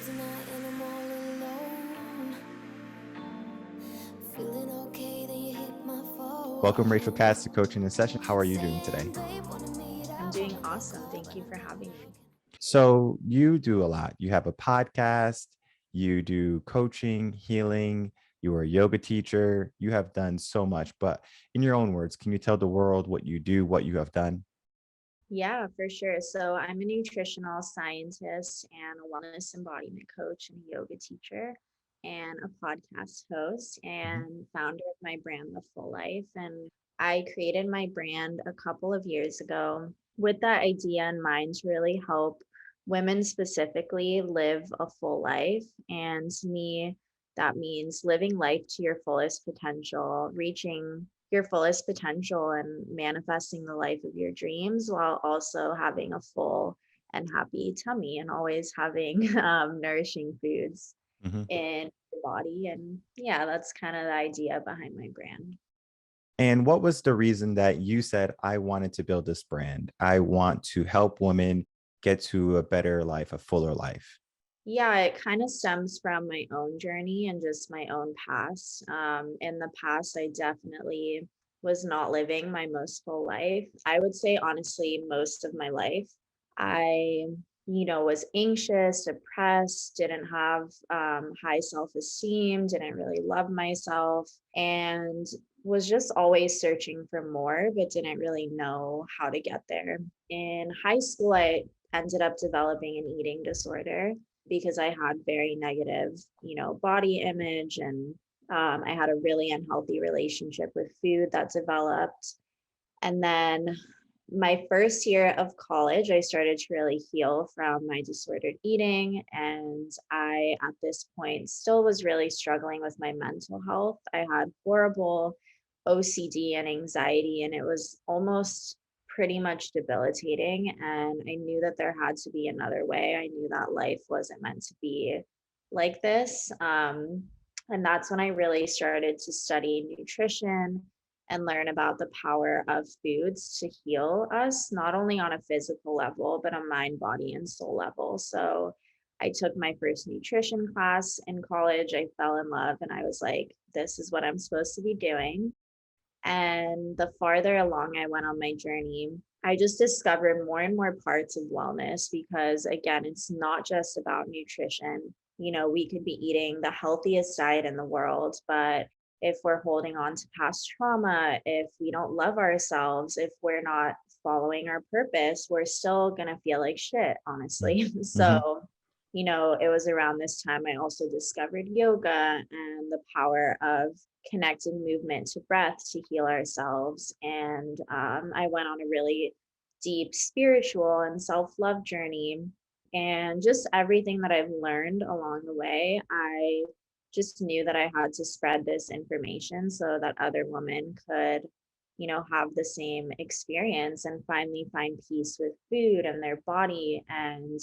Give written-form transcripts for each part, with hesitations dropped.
Tuesday night and I'm all alone. Feeling okay, then you hit my Welcome, Rachel phone. Katz, to Coaching in Session. How are you doing today? I'm doing awesome. Thank you for having me. So, you do a lot. You have a podcast, you do coaching, healing, you are a yoga teacher. You have done so much. But in your own words, can you tell the world what you do, what you have done? Yeah, for sure. So I'm a nutritional scientist and a wellness embodiment coach and a yoga teacher and a podcast host Mhm. and founder of my brand, The Full Life. And I created my brand a couple of years ago with that idea in mind to really help women specifically live a full life. And to me, that means living life to your fullest potential, reaching your fullest potential and manifesting the life of your dreams while also having a full and happy tummy and always having nourishing foods Mhm. in your body. And yeah, that's kind of the idea behind my brand. And what was the reason that you said, I wanted to build this brand? I want to help women get to a better life, a fuller life. Yeah, it kind of stems from my own journey and just my own past. In the past, I definitely was not living my most full life. I would say, honestly, most of my life, I, was anxious, depressed, didn't have high self esteem, didn't really love myself, and was just always searching for more, but didn't really know how to get there. In high school, I ended up developing an eating disorder because I had very negative, body image and I had a really unhealthy relationship with food that developed. And then my first year of college, I started to really heal from my disordered eating. And I, at this point, still was really struggling with my mental health. I had horrible OCD and anxiety, and it was almost pretty much debilitating. And I knew that there had to be another way. I knew that life wasn't meant to be like this. And that's when I really started to study nutrition and learn about the power of foods to heal us, not only on a physical level, but a mind, body, and soul level. So I took my first nutrition class in college. I fell in love and I was like, this is what I'm supposed to be doing. And the farther along I went on my journey, I just discovered more and more parts of wellness because, again, it's not just about nutrition. We could be eating the healthiest diet in the world, but if we're holding on to past trauma, if we don't love ourselves, if we're not following our purpose, we're still going to feel like shit, honestly. Mhm. So, it was around this time I also discovered yoga and the power of connected movement to breath to heal ourselves. And I went on a really deep spiritual and self love journey. And just everything that I've learned along the way, I just knew that I had to spread this information so that other women could, have the same experience and finally find peace with food and their body and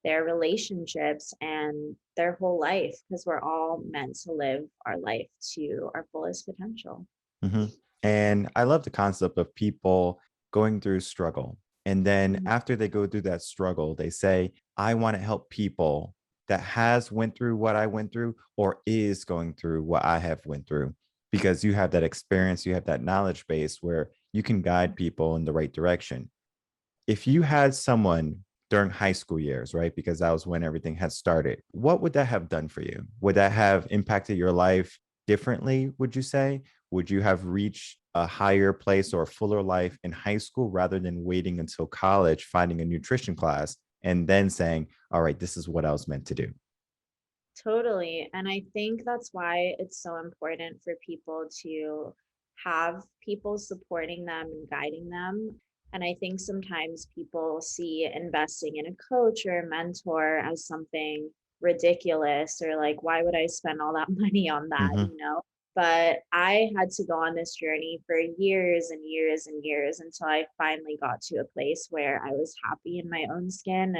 their relationships and their whole life because we're all meant to live our life to our fullest potential. Mhm. And I love the concept of people going through struggle. And then Mhm. after they go through that struggle, they say, I want to help people that has went through what I went through or is going through what I have went through, because you have that experience, you have that knowledge base where you can guide people in the right direction. If you had someone during high school years, right? Because that was when everything had started. What would that have done for you? Would that have impacted your life differently, would you say? Would you have reached a higher place or a fuller life in high school rather than waiting until college, finding a nutrition class, and then saying, all right, this is what I was meant to do? Totally. And I think that's why it's so important for people to have people supporting them and guiding them. And I think sometimes people see investing in a coach or a mentor as something ridiculous or like, why would I spend all that money on that, Hmm. But I had to go on this journey for years and years and years until I finally got to a place where I was happy in my own skin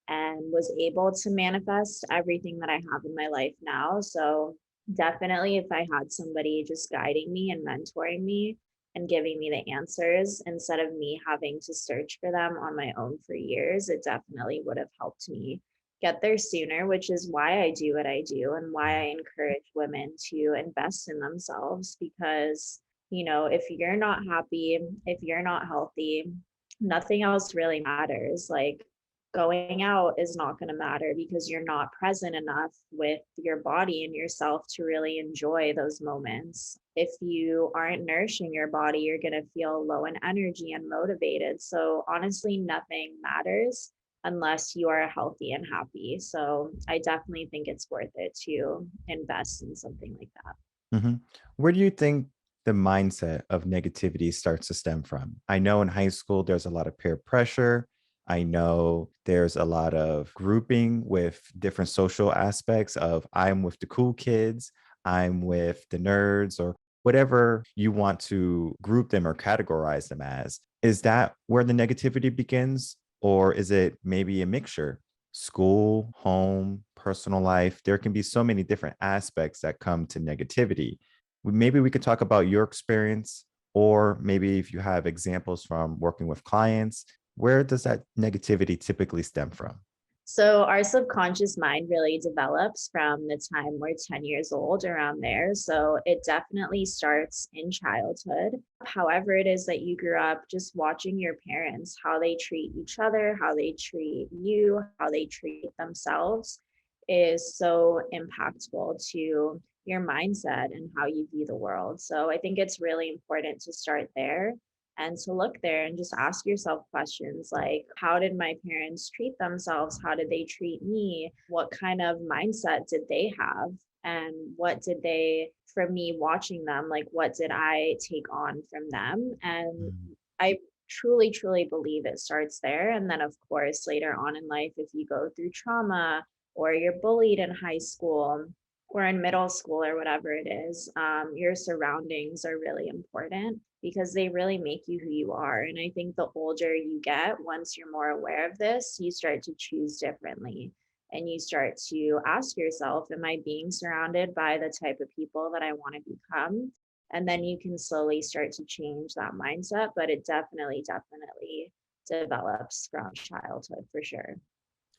and was able to manifest everything that I have in my life now. So definitely if I had somebody just guiding me and mentoring me and giving me the answers instead of me having to search for them on my own for years, it definitely would have helped me get there sooner, which is why I do what I do and why I encourage women to invest in themselves. Because, if you're not happy, if you're not healthy, nothing else really matters. Like, going out is not going to matter because you're not present enough with your body and yourself to really enjoy those moments. If you aren't nourishing your body, you're going to feel low in energy and motivated. So honestly, nothing matters unless you are healthy and happy. So I definitely think it's worth it to invest in something like that. Mhm. Where do you think the mindset of negativity starts to stem from? I know in high school, there's a lot of peer pressure. I know there's a lot of grouping with different social aspects of I'm with the cool kids, I'm with the nerds, or whatever you want to group them or categorize them as. Is that where the negativity begins? Or is it maybe a mixture? School, home, personal life, there can be so many different aspects that come to negativity. Maybe we could talk about your experience, or maybe if you have examples from working with clients, where does that negativity typically stem from? So our subconscious mind really develops from the time we're 10 years old, around there. So it definitely starts in childhood. However, it is that you grew up just watching your parents, how they treat each other, how they treat you, how they treat themselves is so impactful to your mindset and how you view the world. So I think it's really important to start there and to look there and just ask yourself questions like, how did my parents treat themselves? How did they treat me? What kind of mindset did they have? And what did they, from me watching them, like, what did I take on from them? And Mm. I truly, truly believe it starts there. And then, of course, later on in life, if you go through trauma or you're bullied in high school or in middle school or whatever it is, your surroundings are really important because they really make you who you are. And I think the older you get, once you're more aware of this, you start to choose differently. And you start to ask yourself, am I being surrounded by the type of people that I want to become? And then you can slowly start to change that mindset. But it definitely, definitely develops from childhood for sure.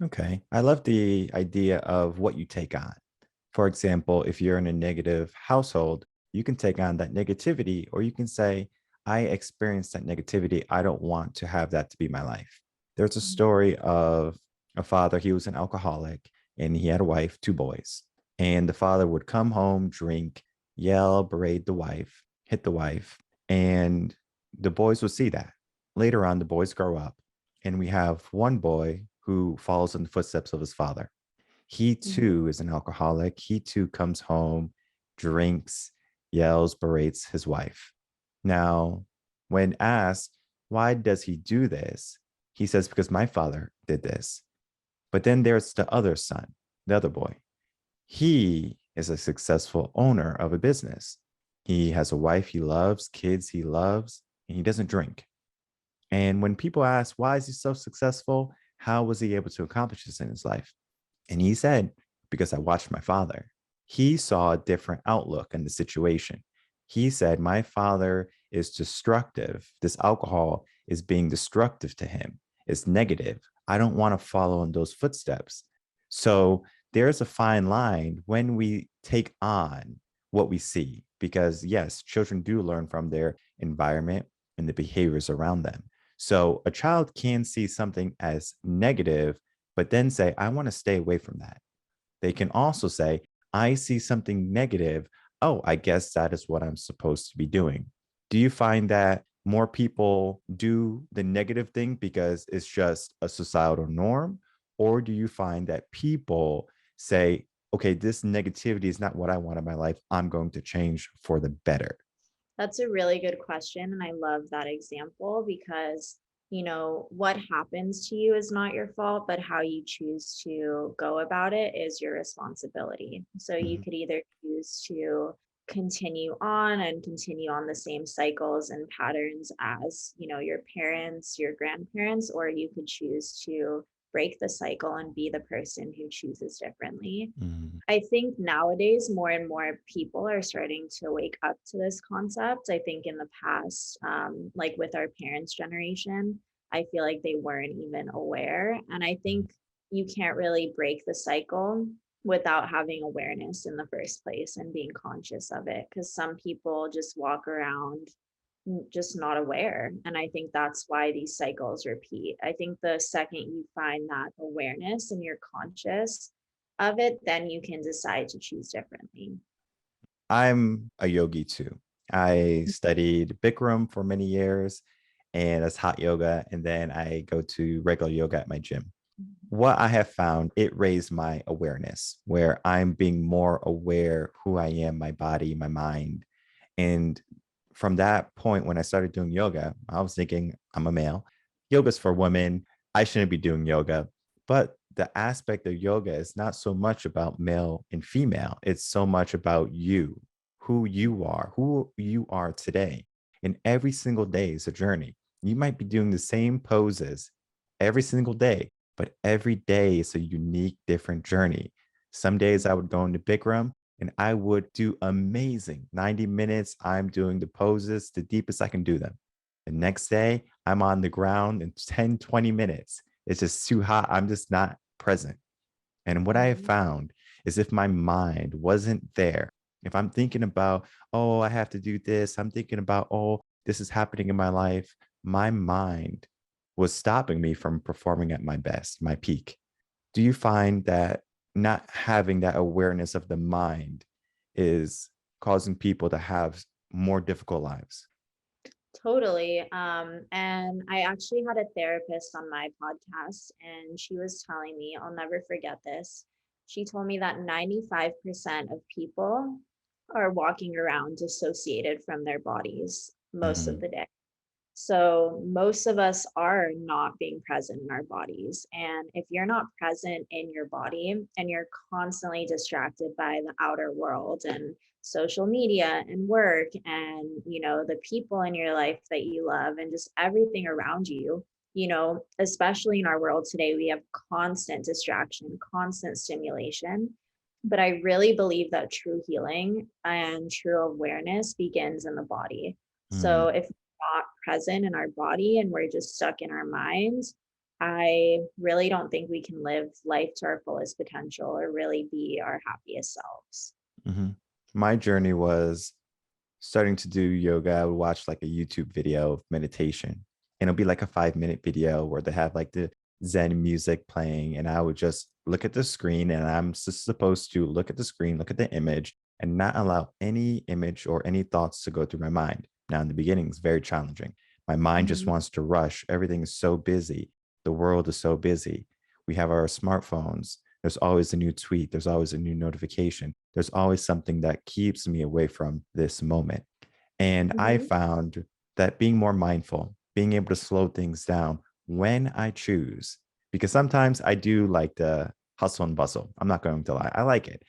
Okay. I love the idea of what you take on. For example, if you're in a negative household, you can take on that negativity, or you can say, I experienced that negativity. I don't want to have that to be my life. There's a story of a father, he was an alcoholic, and he had a wife, two boys. And the father would come home, drink, yell, berate the wife, hit the wife, and the boys would see that. Later on, the boys grow up, and we have one boy who follows in the footsteps of his father. He Mhm. too is an alcoholic. He too comes home, drinks, yells, berates his wife. Now, when asked, why does he do this? He says, because my father did this. But then there's the other son, the other boy. He is a successful owner of a business. He has a wife he loves, kids he loves, and he doesn't drink. And when people ask, why is he so successful? How was he able to accomplish this in his life? And he said, because I watched my father. He saw a different outlook in the situation. He said, my father is destructive. This alcohol is being destructive to him, it's negative. I don't want to follow in those footsteps. So there's a fine line when we take on what we see, because yes, children do learn from their environment and the behaviors around them. So a child can see something as negative but then say, I want to stay away from that. They can also say, I see something negative. Oh, I guess that is what I'm supposed to be doing. Do you find that more people do the negative thing because it's just a societal norm? Or do you find that people say, okay, this negativity is not what I want in my life. I'm going to change for the better? That's a really good question. And I love that example because, what happens to you is not your fault, but how you choose to go about it is your responsibility. So you Mhm. could either choose to continue on the same cycles and patterns as, your parents, your grandparents, or you could choose to break the cycle and be the person who chooses differently. Mhm. I think nowadays more and more people are starting to wake up to this concept. I think in the past, like with our parents' generation, I feel like they weren't even aware. And I think you can't really break the cycle without having awareness in the first place and being conscious of it. Because some people just walk around just not aware. And I think that's why these cycles repeat. I think the second you find that awareness and you're conscious of it, then you can decide to choose differently. I'm a yogi too. I studied Bikram for many years, and that's hot yoga. And then I go to regular yoga at my gym. What I have found, it raised my awareness where I'm being more aware who I am, my body, my mind. And from that point, when I started doing yoga, I was thinking, I'm a male. Yoga's for women. I shouldn't be doing yoga. But the aspect of yoga is not so much about male and female. It's so much about you, who you are today. And every single day is a journey. You might be doing the same poses every single day, but every day is a unique, different journey. Some days I would go into Bikram and I would do amazing. 90 minutes, I'm doing the poses the deepest I can do them. The next day, I'm on the ground in 10, 20 minutes. It's just too hot. I'm just not present. And what I have Mhm. found is if my mind wasn't there, if I'm thinking about, oh, I have to do this, I'm thinking about, oh, this is happening in my life, my mind was stopping me from performing at my best, my peak. Do you find that not having that awareness of the mind is causing people to have more difficult lives? Totally. And I actually had a therapist on my podcast, and she was telling me, I'll never forget this. She told me that 95% of people are walking around dissociated from their bodies most of Mhm, the day. So most of us are not being present in our bodies. And if you're not present in your body and you're constantly distracted by the outer world and social media and work and, the people in your life that you love and just everything around you, especially in our world today, we have constant distraction, constant stimulation. But I really believe that true healing and true awareness begins in the body. mhm, So if not present in our body and we're just stuck in our minds, I really don't think we can live life to our fullest potential or really be our happiest selves. mhm. My journey was starting to do yoga. I would watch like a YouTube video of meditation, and it'll be like a 5 minute video where they have like the Zen music playing. And I would just look at the screen, and I'm just supposed to look at the screen, look at the image, and not allow any image or any thoughts to go through my mind. Now, in the beginning, it's very challenging. My mind just Mhm. wants to rush. Everything is so busy. The world is so busy. We have our smartphones. There's always a new tweet. There's always a new notification. There's always something that keeps me away from this moment. And I Mhm. found that being more mindful, being able to slow things down when I choose, because sometimes I do like the hustle and bustle. I'm not going to lie. I like it.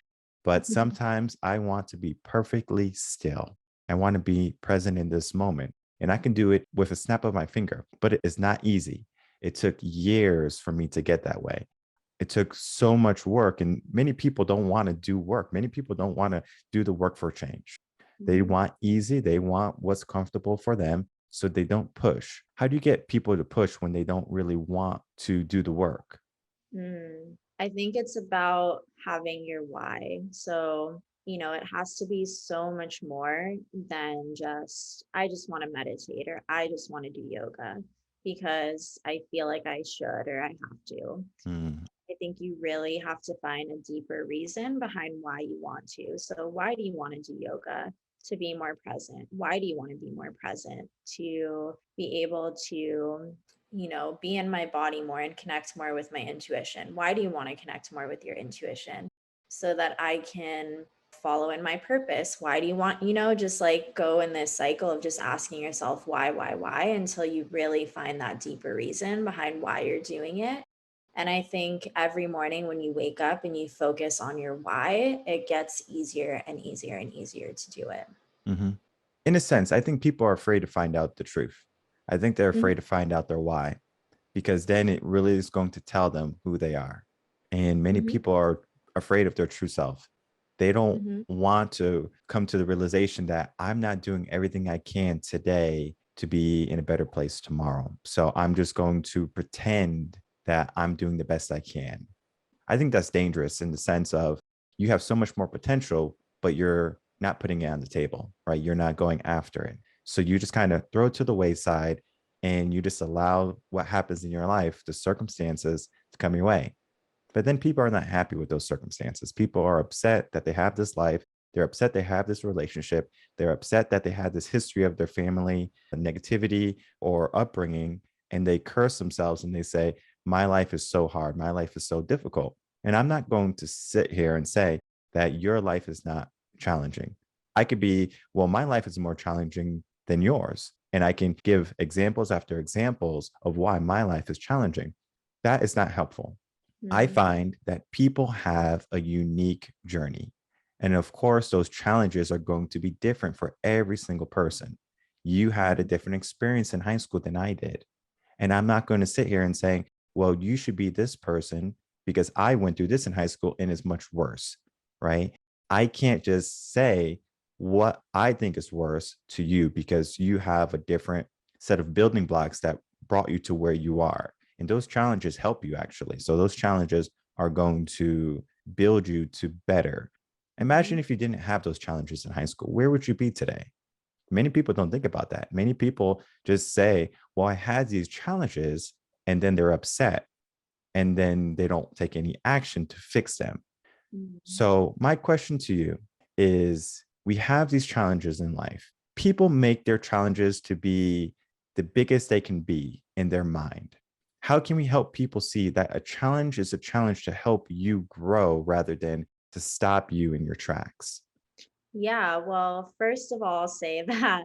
But sometimes I want to be perfectly still. I want to be present in this moment. And I can do it with a snap of my finger, but it is not easy. It took years for me to get that way. It took so much work, and many people don't want to do work. Many people don't want to do the work for change. They Mhm. want easy, they want what's comfortable for them, so they don't push. How do you get people to push when they don't really want to do the work? I think it's about having your why. So, it has to be so much more than just, I just want to meditate or I just want to do yoga because I feel like I should or I have to. Mm, I think you really have to find a deeper reason behind why you want to. So, why do you want to do yoga? To be more present. Why do you want to be more present? To be able to, be in my body more and connect more with my intuition. Why do you want to connect more with your intuition? So that I can follow in my purpose. Why do you want, just like go in this cycle of just asking yourself why until you really find that deeper reason behind why you're doing it. And I think every morning when you wake up and you focus on your why, it gets easier and easier and easier to do it. mhm. In a sense, I think people are afraid to find out the truth. I think they're Mhm. afraid to find out their why, because then it really is going to tell them who they are. And many Mhm. people are afraid of their true self. They don't Mhm. want to come to the realization that I'm not doing everything I can today to be in a better place tomorrow. So I'm just going to pretend that I'm doing the best I can. I think that's dangerous in the sense of you have so much more potential, but you're not putting it on the table, right? You're not going after it. So you just kind of throw it to the wayside and you just allow what happens in your life, the circumstances to come your way. But then people are not happy with those circumstances. People are upset that they have this life. They're upset they have this relationship. They're upset that they had this history of their family, negativity or upbringing, and they curse themselves and they say, my life is so hard. My life is so difficult. And I'm not going to sit here and say that your life is not challenging. I could be, well, my life is more challenging than yours. And I can give examples after examples of why my life is challenging. That is not helpful. I Mm, find that people have a unique journey. And of course, those challenges are going to be different for every single person. You had a different experience in high school than I did. And I'm not going to sit here and saying, well, you should be this person because I went through this in high school and it's much worse, right? I can't just say what I think is worse to you because you have a different set of building blocks that brought you to where you are. And those challenges help you actually. So those challenges are going to build you to better. Imagine mhm. if you didn't have those challenges in high school, where would you be today? Many people don't think about that. Many people just say, well, I had these challenges, and then they're upset, and then they don't take any action to fix them. Mhm. So, my question to you is we have these challenges in life. People make their challenges to be the biggest they can be in their mind. How can we help people see that a challenge is a challenge to help you grow rather than to stop you in your tracks? Yeah, well, first of all, I'll say that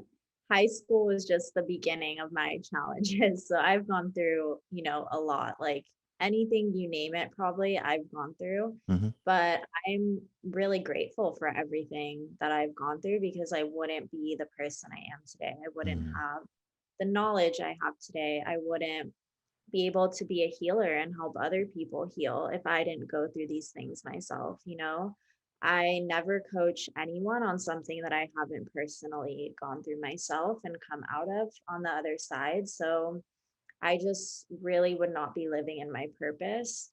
high school was just the beginning of my challenges. So I've gone through, a lot, like anything you name it, probably I've gone through. Mhm, But I'm really grateful for everything that I've gone through because I wouldn't be the person I am today. I wouldn't mhm, have the knowledge I have today. I wouldn't be able to be a healer and help other people heal if I didn't go through these things myself. I never coach anyone on something that I haven't personally gone through myself and come out of on the other side. So I just really would not be living in my purpose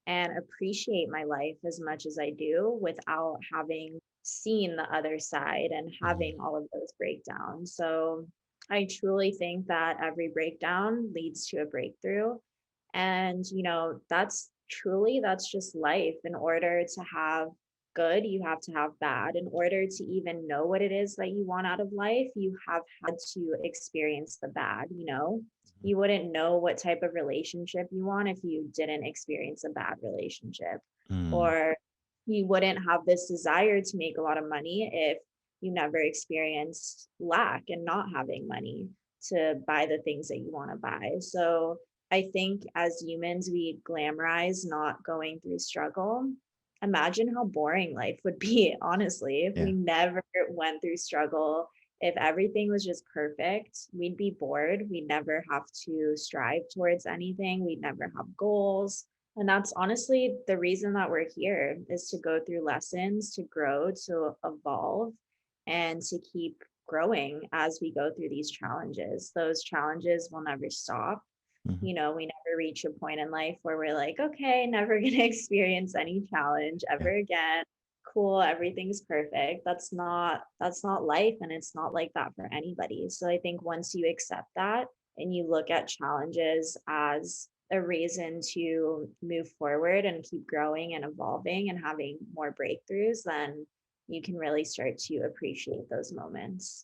and appreciate my life as much as I do without having seen the other side and mhm, having all of those breakdowns. So I truly think that every breakdown leads to a breakthrough. And, that's just life. In order to have good, you have to have bad. In order to even know what it is that you want out of life, you have had to experience the bad. You wouldn't know what type of relationship you want if you didn't experience a bad relationship. mhm, Or you wouldn't have this desire to make a lot of money if you never experienced lack and not having money to buy the things that you want to buy. So I think as humans, we glamorize not going through struggle. Imagine how boring life would be, honestly, if we yeah. never went through struggle. If everything was just perfect, we'd be bored. We'd never have to strive towards anything. We'd never have goals. And that's honestly the reason that we're here is to go through lessons, to grow, to evolve, and to keep growing as we go through these challenges. Those challenges will never stop. Mhm, We never reach a point in life where we're like, okay, never going to experience any challenge ever yeah. again. Cool, everything's perfect. That's not life, and it's not like that for anybody. So I think once you accept that and you look at challenges as a reason to move forward and keep growing and evolving and having more breakthroughs, then you can really start to appreciate those moments.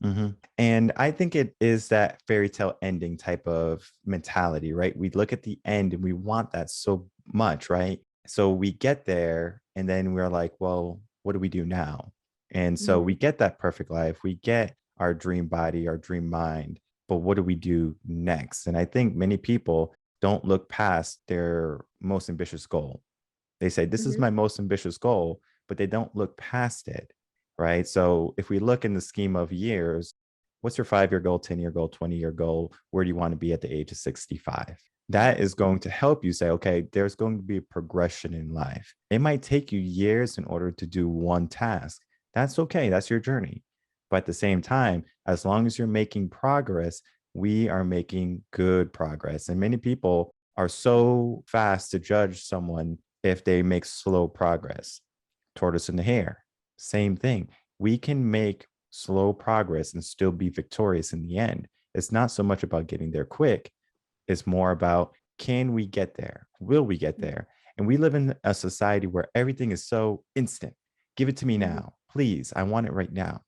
And I think it is that fairy tale ending type of mentality, right? We look at the end and we want that so much, right? So we get there and then we're like, well, what do we do now? And so we Mhm. get that perfect life, we get our dream body, our dream mind, but what do we do next? And I think many people don't look past their most ambitious goal. They say, this is Mhm. my most ambitious goal, but they don't look past it, right? So if we look in the scheme of years, what's your 5 year goal, 10-year goal, 20-year goal? Where do you want to be at the age of 65? That is Mhm. going to help you say, okay, there's going to be a progression in life. It might take you years in order to do one task. That's okay. That's your journey. But at the same time, as long as you're making progress, we are making good progress. And many people are so fast to judge someone if they make slow progress. Tortoise and the hare, same thing. We can make slow progress and still be victorious in the end. It's not so much about getting there quick, it's more about, can we get there? Will we get there? And we live in a society where everything is so instant. Give it to me Mhm. now, please. I want it right now.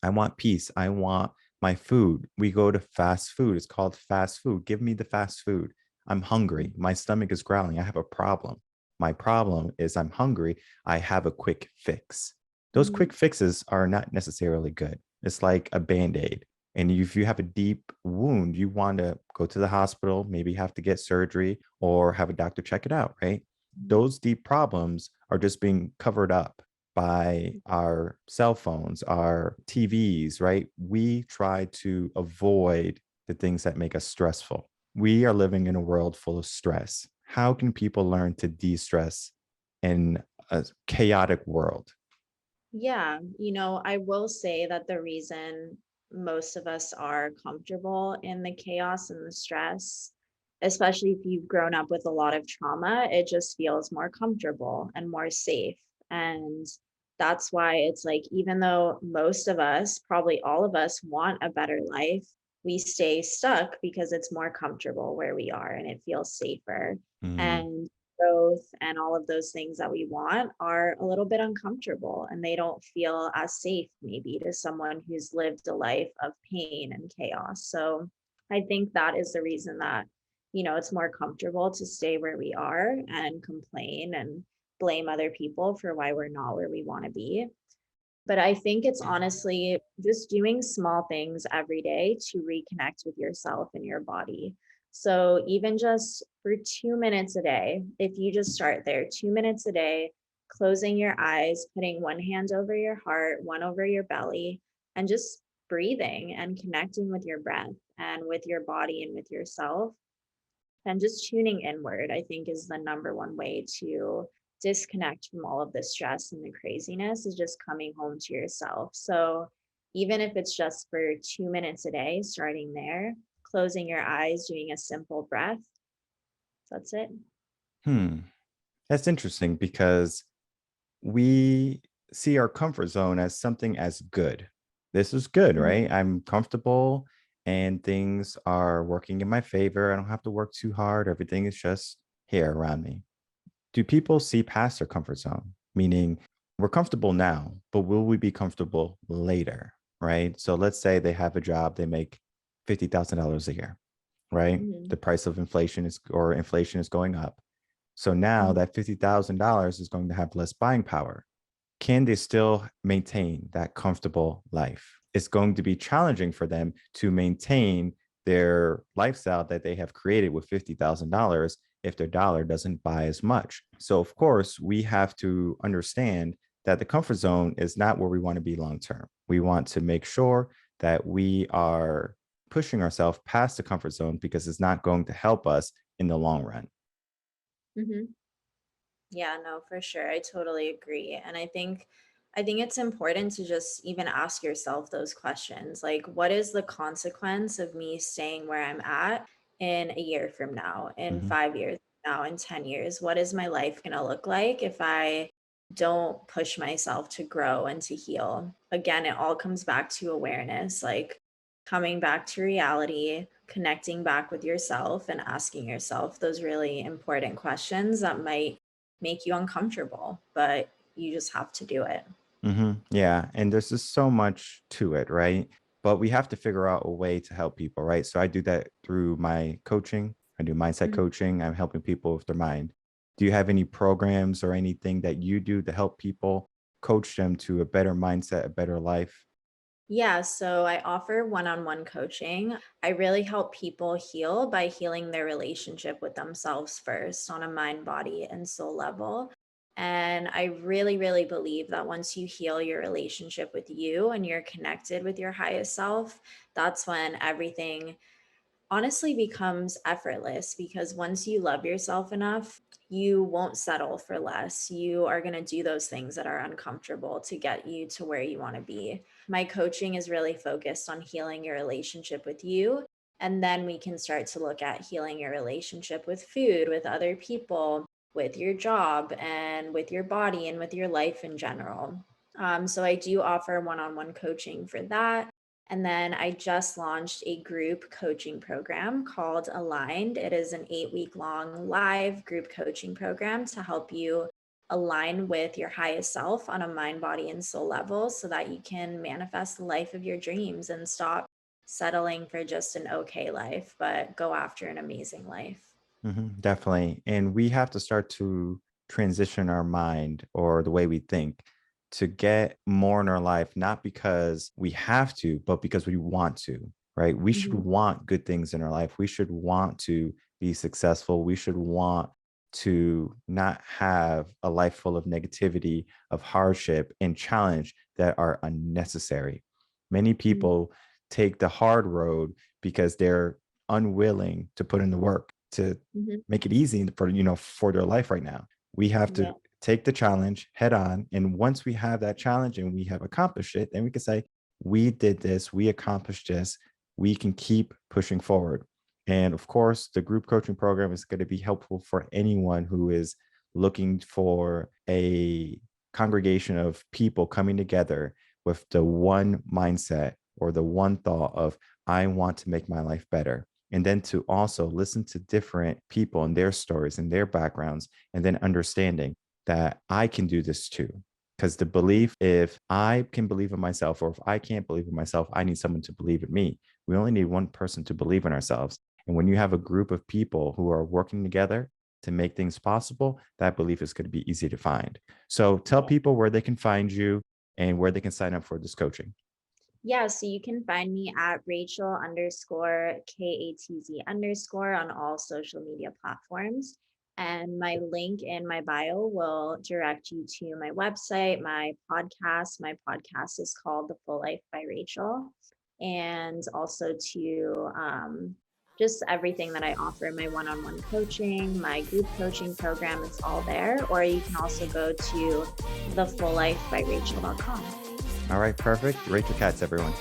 I want peace. I want my food. We go to fast food. It's called fast food. Give me the fast food. I'm hungry. My stomach is growling. I have a problem. My problem is I'm hungry. I have a quick fix. Those Mhm. quick fixes are not necessarily good. It's like a band aid. And if you have a deep wound, you want to go to the hospital, maybe have to get surgery or have a doctor check it out, right? Mhm. Those deep problems are just being covered up by our cell phones, our TVs, right? We try to avoid the things that make us stressful. We are living in a world full of stress. How can people learn to de stress in a chaotic world? Yeah, I will say that the reason most of us are comfortable in the chaos and the stress, especially if you've grown up with a lot of trauma, it just feels more comfortable and more safe. And that's why it's like, even though most of us, probably all of us, want a better life, we stay stuck because it's more comfortable where we are and it feels safer. Mm, And growth and all of those things that we want are a little bit uncomfortable and they don't feel as safe maybe to someone who's lived a life of pain and chaos. So I think that is the reason that, it's more comfortable to stay where we are and complain and blame other people for why we're not where we want to be. But I think it's honestly just doing small things every day to reconnect with yourself and your body. So even just for 2 minutes a day, if you just start there, 2 minutes a day, closing your eyes, putting one hand over your heart, one over your belly, and just breathing and connecting with your breath and with your body and with yourself and just tuning inward, I think, is the number one way to disconnect from all of the stress and the craziness, is just coming home to yourself. So even if it's just for 2 minutes a day, starting there, closing your eyes, doing a simple breath, that's it. hmm. That's interesting because we see our comfort zone as something as good. This is good, Mhm. right? I'm comfortable and things are working in my favor. I don't have to work too hard. Everything is just here around me. Do people see past their comfort zone? Meaning, we're comfortable now, but will we be comfortable later? Right. So let's say they have a job, they make $50,000 a year, right? Mhm. The price of inflation is going up. So now Mhm. that $50,000 is going to have less buying power. Can they still maintain that comfortable life? It's going to be challenging for them to maintain their lifestyle that they have created with $50,000 if their dollar doesn't buy as much. So, of course, we have to understand that the comfort zone is not where we want to be long term. We want to make sure that we are pushing ourselves past the comfort zone because it's not going to help us in the long run. Mhm. Yeah, no, for sure. I totally agree. And I think it's important to just even ask yourself those questions. Like, what is the consequence of me staying where I'm at in a year from now, in Mhm. 5 years from now, in 10 years? What is my life going to look like if I don't push myself to grow and to heal? Again, it all comes back to awareness, like coming back to reality, connecting back with yourself, and asking yourself those really important questions that might make you uncomfortable, but you just have to do it. Yeah. And there's just so much to it, right? But we have to figure out a way to help people, right? So I do that through my coaching. I do mindset Mhm. coaching. I'm helping people with their mind. Do you have any programs or anything that you do to help people coach them to a better mindset, a better life? Yeah, so I offer one on one coaching. I really help people heal by healing their relationship with themselves first on a mind, body, and soul level. And I really, really believe that once you heal your relationship with you and you're connected with your highest self, that's when everything honestly becomes effortless, because once you love yourself enough, you won't settle for less. You are going to do those things that are uncomfortable to get you to where you want to be. My coaching is really focused on healing your relationship with you And then we can start to look at healing your relationship with food, with other people, with your job, and with your body, and with your life in general. So I do offer one-on-one coaching for that. And then I just launched a group coaching program called Aligned. It is an 8-week long live group coaching program to help you align with your highest self on a mind, body, and soul level so that you can manifest the life of your dreams and stop settling for just an okay life, but go after an amazing life. Definitely. And we have to start to transition our mind or the way we think to get more in our life, not because we have to, but because we want to, right? We should Mhm. want good things in our life. We should want to be successful. We should want to not have a life full of negativity, of hardship, and challenge that are unnecessary. Many Mhm. people take the hard road because they're unwilling to put in the work to Mhm. make it easy for their life right now. We have Yeah. to take the challenge head on, and once we have that challenge and we have accomplished it, then we can say we did this, we accomplished this, we can keep pushing forward. And of course, the group coaching program is going to be helpful for anyone who is looking for a congregation of people coming together with the one mindset or the one thought of I want to make my life better. And then to also listen to different people and their stories and their backgrounds, and then understanding that I can do this too. Because the belief, if I can believe in myself, or if I can't believe in myself, I need someone to believe in me. We only need one person to believe in ourselves. And when you have a group of people who are working together to make things possible, that belief is going to be easy to find. So tell Yeah. people where they can find you and where they can sign up for this coaching. Yeah, so you can find me at Rachel_KATZ_ on all social media platforms. And my link in my bio will direct you to my website, my podcast. My podcast is called The Full Life by Rachel. And also to just everything that I offer, my one-on-one coaching, my group coaching program, it's all there. Or you can also go to thefulllifebyrachel.com. All right, perfect. Rachel Katz, everyone.